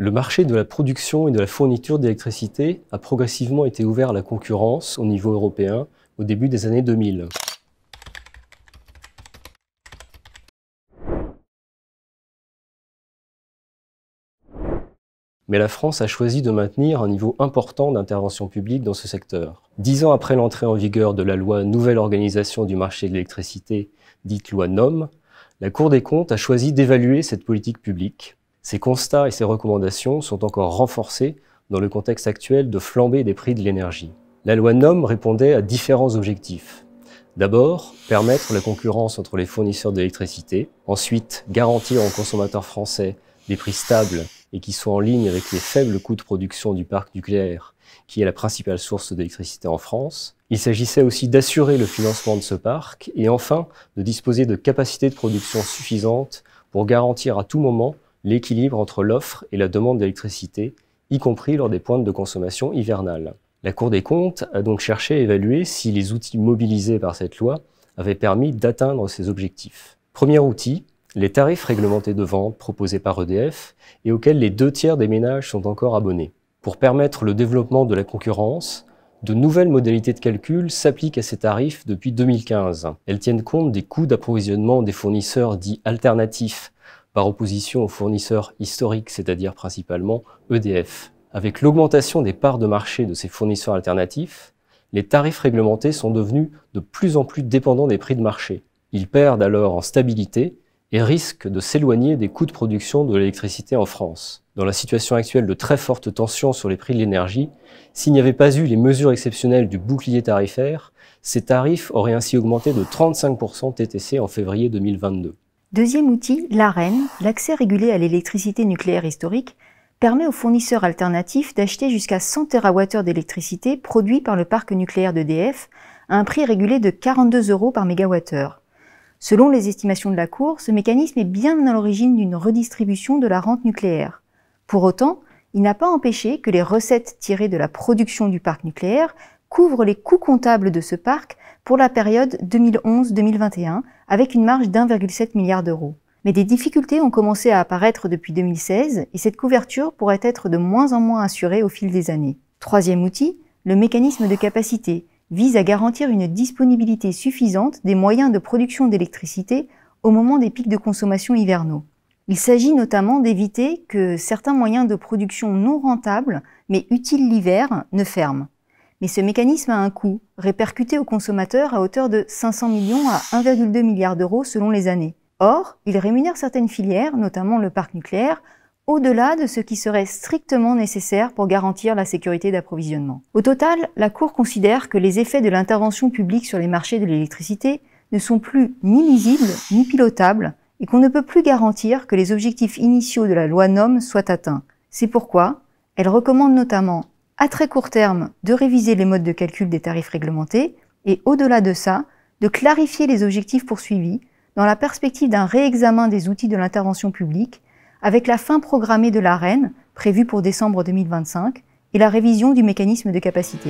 Le marché de la production et de la fourniture d'électricité a progressivement été ouvert à la concurrence au niveau européen au début des années 2000. Mais la France a choisi de maintenir un niveau important d'intervention publique dans ce secteur. 10 ans après l'entrée en vigueur de la loi Nouvelle organisation du marché de l'électricité, dite loi NOM, la Cour des comptes a choisi d'évaluer cette politique publique. Ces constats et ces recommandations sont encore renforcés dans le contexte actuel de flambée des prix de l'énergie. La loi NOM répondait à différents objectifs. D'abord, permettre la concurrence entre les fournisseurs d'électricité. Ensuite, garantir aux consommateurs français des prix stables et qui soient en ligne avec les faibles coûts de production du parc nucléaire, qui est la principale source d'électricité en France. Il s'agissait aussi d'assurer le financement de ce parc et enfin de disposer de capacités de production suffisantes pour garantir à tout moment l'équilibre entre l'offre et la demande d'électricité, y compris lors des pointes de consommation hivernales. La Cour des comptes a donc cherché à évaluer si les outils mobilisés par cette loi avaient permis d'atteindre ces objectifs. Premier outil, les tarifs réglementés de vente proposés par EDF et auxquels les 2/3 des ménages sont encore abonnés. Pour permettre le développement de la concurrence, de nouvelles modalités de calcul s'appliquent à ces tarifs depuis 2015. Elles tiennent compte des coûts d'approvisionnement des fournisseurs dits alternatifs, par opposition aux fournisseurs historiques, c'est-à-dire principalement EDF. Avec l'augmentation des parts de marché de ces fournisseurs alternatifs, les tarifs réglementés sont devenus de plus en plus dépendants des prix de marché. Ils perdent alors en stabilité et risquent de s'éloigner des coûts de production de l'électricité en France. Dans la situation actuelle de très forte tension sur les prix de l'énergie, s'il n'y avait pas eu les mesures exceptionnelles du bouclier tarifaire, ces tarifs auraient ainsi augmenté de 35% TTC en février 2022. Deuxième outil, l'Arenh, l'accès régulé à l'électricité nucléaire historique, permet aux fournisseurs alternatifs d'acheter jusqu'à 100 TWh d'électricité produits par le parc nucléaire d'EDF à un prix régulé de 42 € par mégawattheure. Selon les estimations de la Cour, ce mécanisme est bien à l'origine d'une redistribution de la rente nucléaire. Pour autant, il n'a pas empêché que les recettes tirées de la production du parc nucléaire couvrent les coûts comptables de ce parc pour la période 2011-2021, avec une marge d'1,7 milliard d'euros. Mais des difficultés ont commencé à apparaître depuis 2016 et cette couverture pourrait être de moins en moins assurée au fil des années. Troisième outil, le mécanisme de capacité vise à garantir une disponibilité suffisante des moyens de production d'électricité au moment des pics de consommation hivernaux. Il s'agit notamment d'éviter que certains moyens de production non rentables, mais utiles l'hiver, ne ferment. Mais ce mécanisme a un coût, répercuté aux consommateurs à hauteur de 500 millions à 1,2 milliard d'euros selon les années. Or, il rémunère certaines filières, notamment le parc nucléaire, au-delà de ce qui serait strictement nécessaire pour garantir la sécurité d'approvisionnement. Au total, la Cour considère que les effets de l'intervention publique sur les marchés de l'électricité ne sont plus ni lisibles ni pilotables et qu'on ne peut plus garantir que les objectifs initiaux de la loi NOM soient atteints. C'est pourquoi elle recommande notamment, à très court terme, de réviser les modes de calcul des tarifs réglementés et, au-delà de ça, de clarifier les objectifs poursuivis dans la perspective d'un réexamen des outils de l'intervention publique avec la fin programmée de l'Arenh, prévue pour décembre 2025, et la révision du mécanisme de capacité.